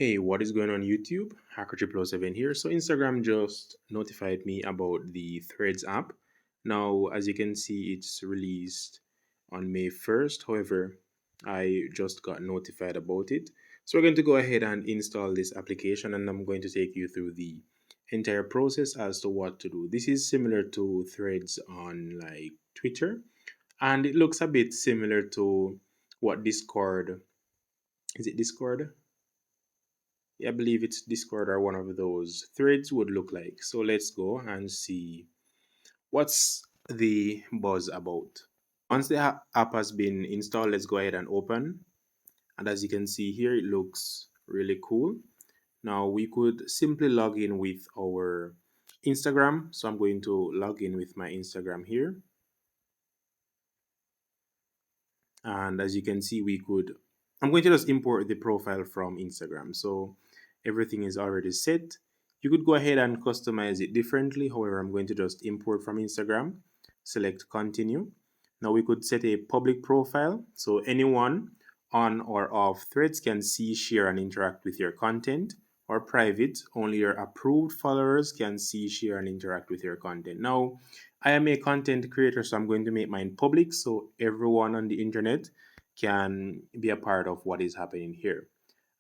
Hey, what is going on YouTube? Hacker777 here. So Instagram just notified me about the Threads app. Now, as you can see, it's released on May 1st. However, I just got notified about it. So we're going to go ahead and install this application and I'm going to take you through the entire process as to what to do. This is similar to Threads on like Twitter, and it looks a bit similar to what Discord, is it Discord? Yeah, I believe it's Discord or one of those threads would look like. So let's go and see what's the buzz about. Once the app has been installed, let's go ahead and open. And as you can see here, it looks really cool. Now we could simply log in with our Instagram. So I'm going to log in with my Instagram here. And as you can see, I'm going to just import the profile from Instagram. So everything is already set. You could go ahead and customize it differently. However, I'm going to just import from Instagram, select continue. Now we could set a public profile. So anyone on or off threads can see, share, and interact with your content. Or private, only your approved followers can see, share, and interact with your content. Now, I am a content creator, so I'm going to make mine public so everyone on the internet can be a part of what is happening here.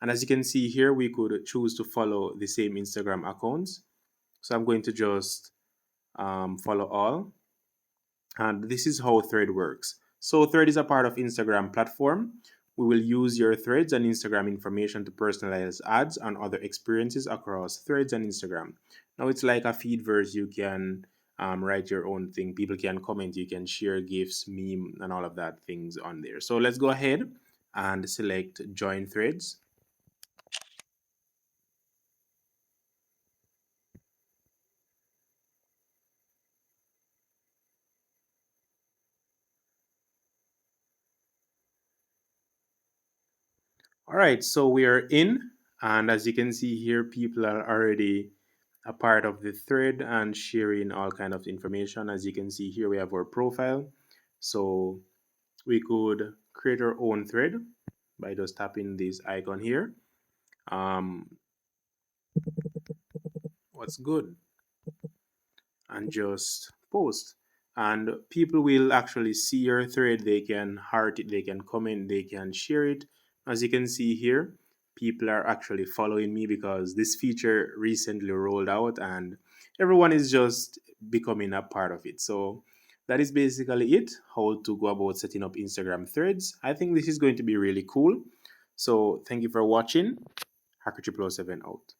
And as you can see here, we could choose to follow the same Instagram accounts. So I'm going to just follow all. And this is how Thread works. So Thread is a part of Instagram platform. We will use your threads and Instagram information to personalize ads and other experiences across threads and Instagram. Now it's like a feedverse. You can write your own thing. People can comment. You can share gifs, meme, and all of that things on there. So let's go ahead and select join threads. All right, so we are in, and as you can see here, people are already a part of the thread and sharing all kind of information. As you can see here, we have our profile. So we could create our own thread by just tapping this icon here. Um, what's good? And just post. And people will actually see your thread. They can heart it, they can comment, they can share it. As you can see here, people are actually following me because this feature recently rolled out and everyone is just becoming a part of it. So that is basically it, how to go about setting up Instagram threads. I think this is going to be really cool. So thank you for watching. Hacker777 out.